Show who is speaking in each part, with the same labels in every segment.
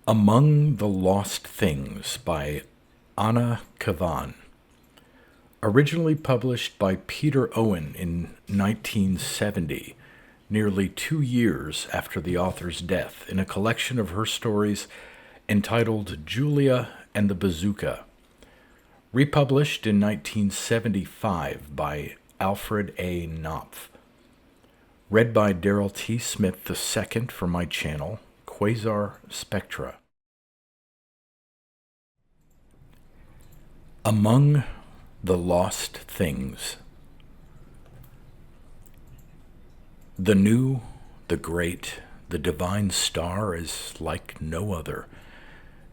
Speaker 1: Among the Lost Things by Anna Kavan. Originally published by Peter Owen in 1970, nearly 2 years after the author's death, in a collection of her stories entitled Julia and the Bazooka. Republished in 1975 by Alfred A. Knopf. Read by Daryl T. Smith II for my channel, Quasar Spectra. Among the Lost Things. The new, the great, the divine star is like no other.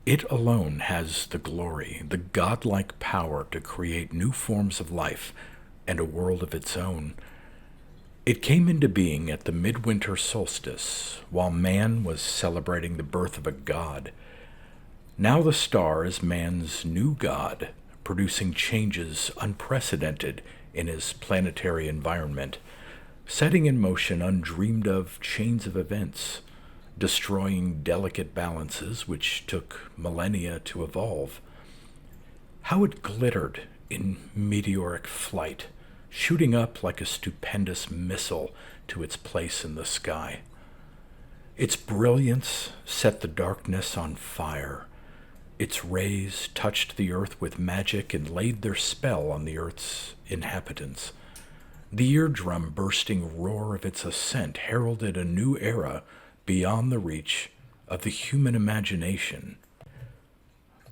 Speaker 1: It alone has the glory, the godlike power to create new forms of life and a world of its own. It came into being at the midwinter solstice, while man was celebrating the birth of a god. Now the star is man's new god, producing changes unprecedented in his planetary environment, setting in motion undreamed-of chains of events, destroying delicate balances which took millennia to evolve. How it glittered in meteoric flight, shooting up like a stupendous missile to its place in the sky. Its brilliance set the darkness on fire. Its rays touched the earth with magic and laid their spell on the earth's inhabitants. The eardrum bursting roar of its ascent heralded a new era beyond the reach of the human imagination.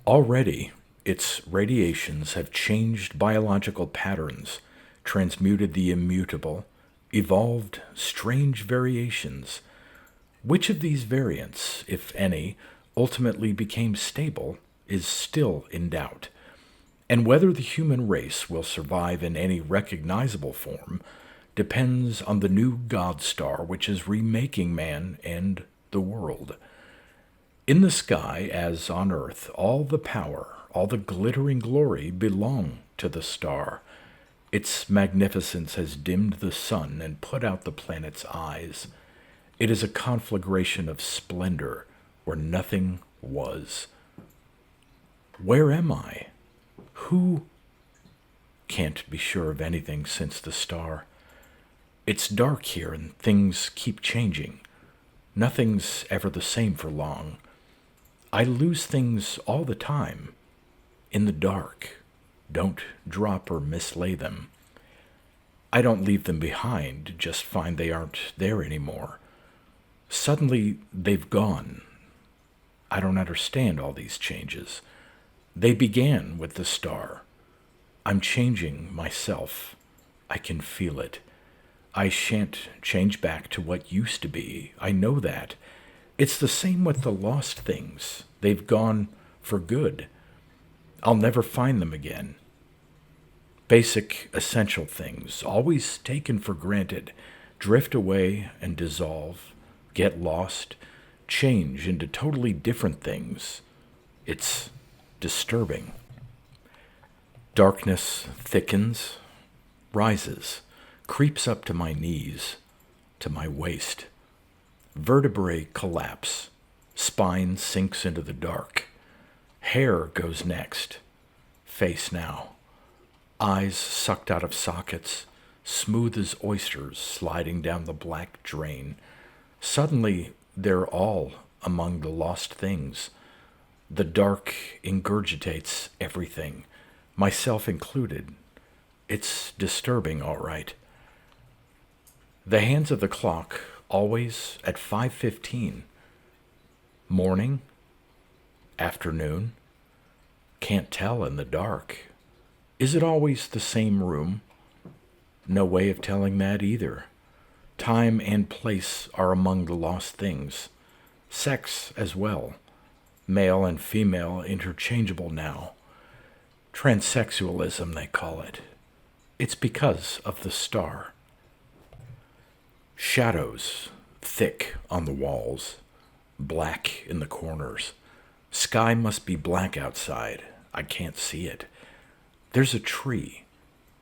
Speaker 1: Already, its radiations have changed biological patterns, transmuted the immutable, evolved strange variations. Which of these variants, if any, ultimately became stable is still in doubt, and whether the human race will survive in any recognizable form depends on the new God star which is remaking man and the world. In the sky, as on earth, all the power, all the glittering glory belong to the star. Its magnificence has dimmed the sun and put out the planet's eyes. It is a conflagration of splendor where nothing was. Where am I? Who? Can't be sure of anything since the star. It's dark here and things keep changing. Nothing's ever the same for long. I lose things all the time. In the dark. Don't drop or mislay them. I don't leave them behind, just find they aren't there anymore. Suddenly, they've gone. I don't understand all these changes. They began with the star. I'm changing myself. I can feel it. I shan't change back to what used to be. I know that. It's the same with the lost things. They've gone for good. I'll never find them again. Basic, essential things, always taken for granted, drift away and dissolve, get lost, change into totally different things. It's disturbing. Darkness thickens, rises, creeps up to my knees, to my waist. Vertebrae collapse, spine sinks into the dark. Hair goes next, face now. Eyes sucked out of sockets, smooth as oysters sliding down the black drain. Suddenly, they're all among the lost things. The dark ingurgitates everything, myself included. It's disturbing, all right. The hands of the clock, always at 5:15. Morning? Afternoon? Can't tell in the dark. Is it always the same room? No way of telling that either. Time and place are among the lost things. Sex as well. Male and female interchangeable now. Transsexualism, they call it. It's because of the star. Shadows, thick on the walls, black in the corners. Sky must be black outside. I can't see it. There's a tree.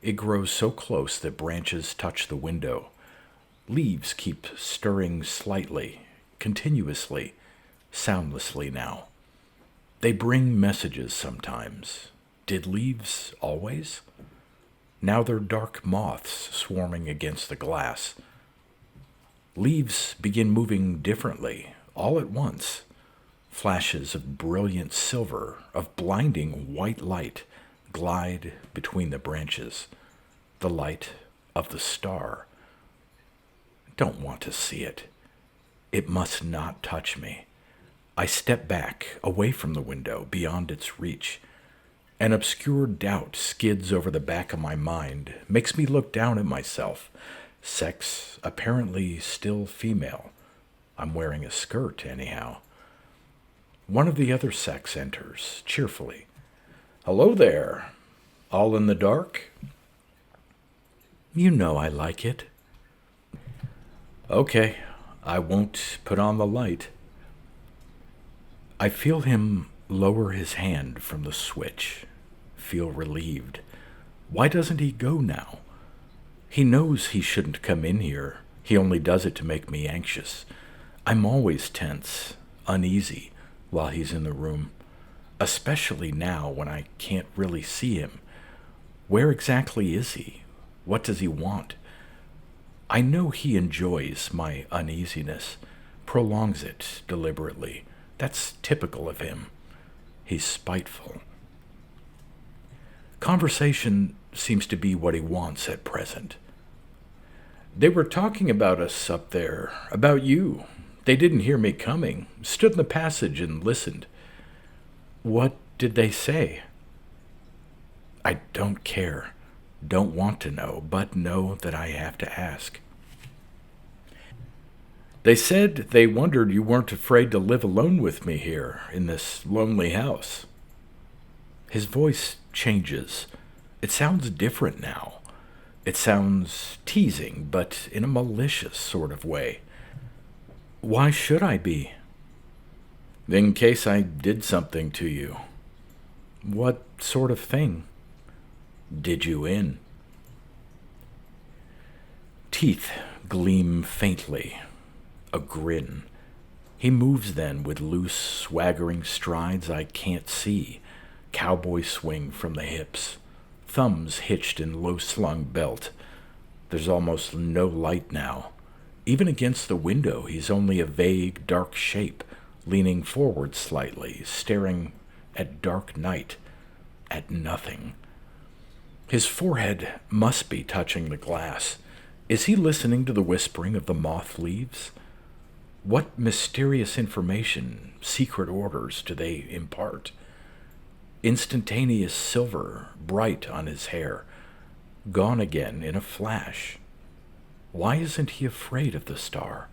Speaker 1: It grows so close that branches touch the window. Leaves keep stirring slightly, continuously, soundlessly now. They bring messages sometimes. Did leaves always? Now they're dark moths swarming against the glass. Leaves begin moving differently, all at once. Flashes of brilliant silver, of blinding white light, glide between the branches. The light of the star. Don't want to see it. It must not touch me. I step back, away from the window, beyond its reach. An obscure doubt skids over the back of my mind, makes me look down at myself. Sex apparently still female. I'm wearing a skirt, anyhow. One of the other sex enters, cheerfully. "Hello there. All in the dark?" "You know I like it." "Okay, I won't put on the light." I feel him lower his hand from the switch, feel relieved. Why doesn't he go now? He knows he shouldn't come in here. He only does it to make me anxious. I'm always tense, uneasy, while he's in the room, especially now when I can't really see him. Where exactly is he? What does he want? I know he enjoys my uneasiness, prolongs it deliberately. That's typical of him. He's spiteful. Conversation seems to be what he wants at present. "They were talking about us up there, about you. They didn't hear me coming, stood in the passage and listened." "What did they say?" "I don't care, don't want to know, but know that I have to ask." "They said they wondered you weren't afraid to live alone with me here, in this lonely house." His voice changes. It sounds different now. It sounds teasing, but in a malicious sort of way. "Why should I be?" "In case I did something to you." "What sort of thing?" "Did you in." Teeth gleam faintly. A grin. He moves then with loose, swaggering strides I can't see. Cowboy swing from the hips. Thumbs hitched in low-slung belt. There's almost no light now. Even against the window, he's only a vague, dark shape, leaning forward slightly, staring at dark night, at nothing. His forehead must be touching the glass. Is he listening to the whispering of the moth leaves? What mysterious information, secret orders do they impart? Instantaneous silver, bright on his hair, gone again in a flash. Why isn't he afraid of the star?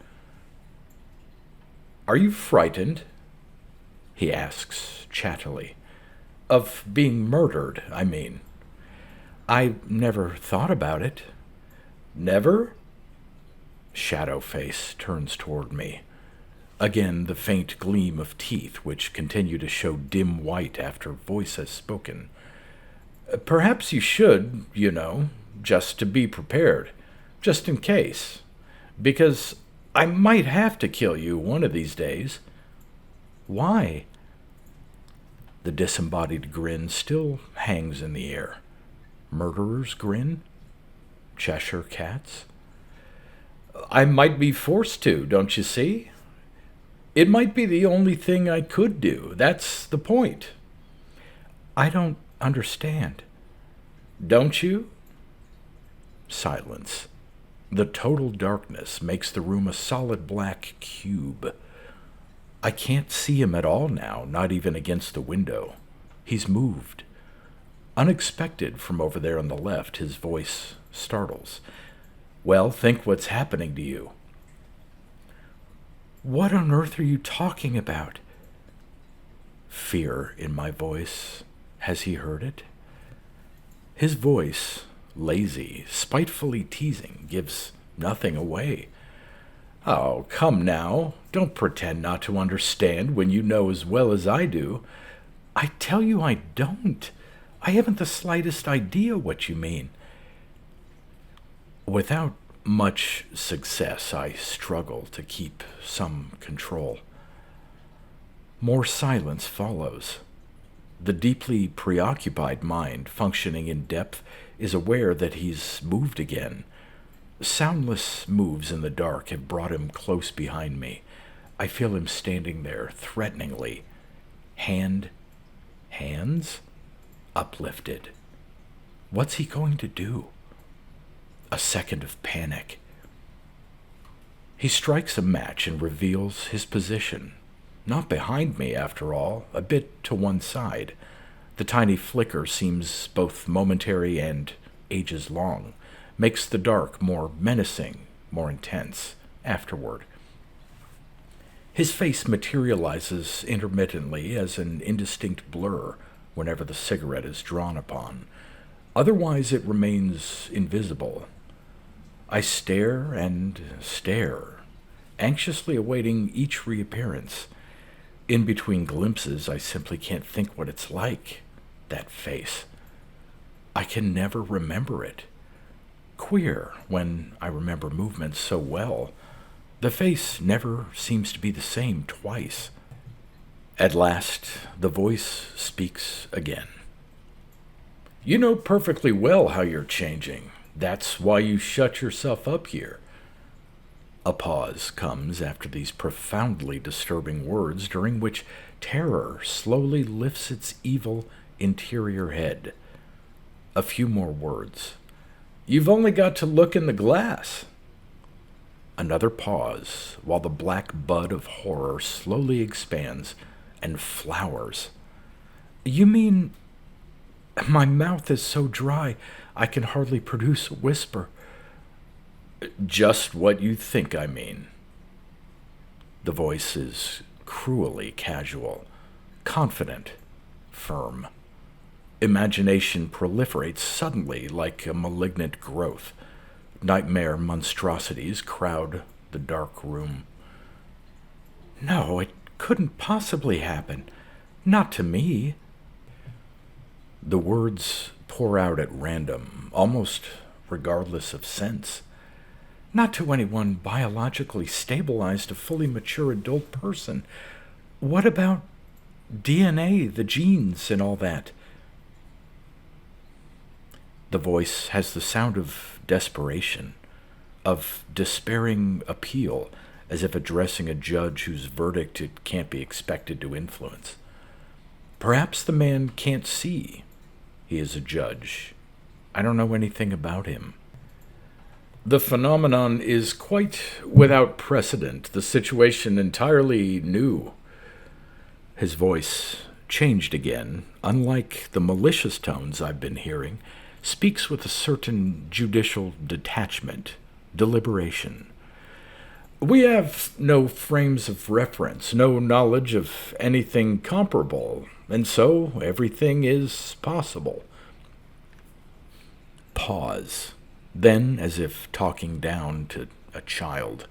Speaker 1: "Are you frightened?" he asks chattily. "Of being murdered, I mean." "I never thought about it." "Never?" Shadow face turns toward me. Again the faint gleam of teeth, which continue to show dim white after voice has spoken. "Perhaps you should, just to be prepared, just in case. Because I might have to kill you one of these days." "Why?" The disembodied grin still hangs in the air. Murderer's grin? Cheshire cats? "I might be forced to, don't you see? It might be the only thing I could do. That's the point." "I don't understand." "Don't you?" Silence. The total darkness makes the room a solid black cube. I can't see him at all now, not even against the window. He's moved. Unexpected from over there on the left, his voice startles. "Well, think what's happening to you." "What on earth are you talking about?" Fear in my voice. Has he heard it? His voice, lazy, spitefully teasing, gives nothing away. "Oh, come now. Don't pretend not to understand when you know as well as I do." "I tell you I don't. I haven't the slightest idea what you mean." Without much success, I struggle to keep some control. More silence follows. The deeply preoccupied mind, functioning in depth, is aware that he's moved again. Soundless moves in the dark have brought him close behind me. I feel him standing there threateningly. Hands uplifted. What's he going to do? A second of panic. He strikes a match and reveals his position. Not behind me, after all, a bit to one side. The tiny flicker seems both momentary and ages long, makes the dark more menacing, more intense afterward. His face materializes intermittently as an indistinct blur whenever the cigarette is drawn upon. Otherwise, it remains invisible. I stare and stare, anxiously awaiting each reappearance. In between glimpses, I simply can't think what it's like, that face. I can never remember it. Queer, when I remember movements so well. The face never seems to be the same twice. At last, the voice speaks again. You know perfectly well how you're changing. That's why you shut yourself up here. A pause comes after these profoundly disturbing words, during which terror slowly lifts its evil interior head. A few more words. You've only got to look in the glass. Another pause, while the black bud of horror slowly expands and flowers. You mean my mouth is so dry I can hardly produce a whisper? Just what you think I mean. The voice is cruelly casual, confident, firm. Imagination proliferates suddenly like a malignant growth. Nightmare monstrosities crowd the dark room. No, it couldn't possibly happen. Not to me. The words pour out at random, almost regardless of sense. Not to anyone biologically stabilized, a fully mature adult person. What about DNA, the genes, and all that? The voice has the sound of desperation, of despairing appeal, as if addressing a judge whose verdict it can't be expected to influence. Perhaps the man can't see. He is a judge. I don't know anything about him. The phenomenon is quite without precedent, the situation entirely new. His voice, changed again, unlike the malicious tones I've been hearing, speaks with a certain judicial detachment, deliberation. We have no frames of reference, no knowledge of anything comparable, and so everything is possible. Pause. Then, as if talking down to a child,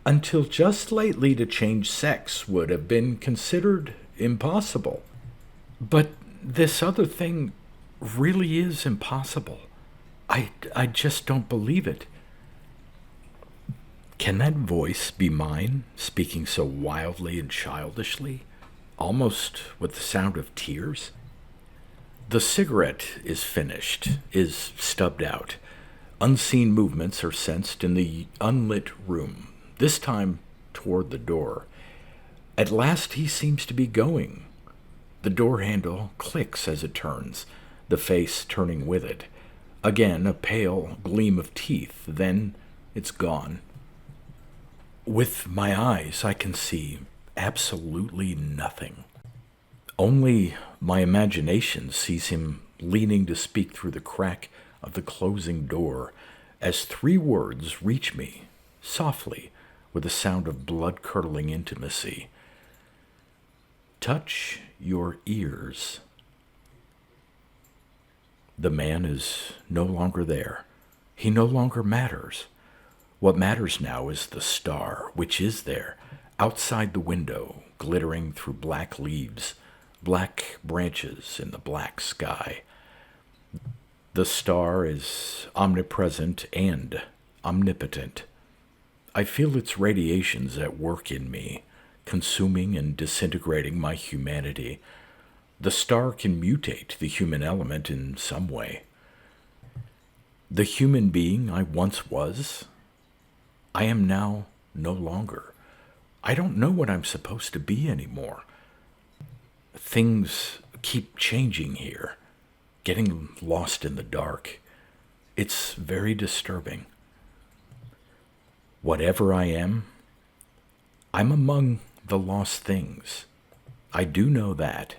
Speaker 1: until just lately to change sex would have been considered impossible. But this other thing really is impossible. I just don't believe it. Can that voice be mine, speaking so wildly and childishly, almost with the sound of tears? The cigarette is finished, is stubbed out. Unseen movements are sensed in the unlit room, this time toward the door. At last he seems to be going. The door handle clicks as it turns, the face turning with it. Again, a pale gleam of teeth, then it's gone. With my eyes, I can see absolutely nothing. Only my imagination sees him leaning to speak through the crack of the closing door, as 3 words reach me, softly, with a sound of blood-curdling intimacy. Touch your ears. The man is no longer there. He no longer matters. What matters now is the star, which is there, outside the window, glittering through black leaves, black branches in the black sky. The star is omnipresent and omnipotent. I feel its radiations at work in me, consuming and disintegrating my humanity. The star can mutate the human element in some way. The human being I once was, I am now no longer. I don't know what I'm supposed to be anymore. Things keep changing here, getting lost in the dark. It's very disturbing. Whatever I am, I'm among the lost things. I do know that.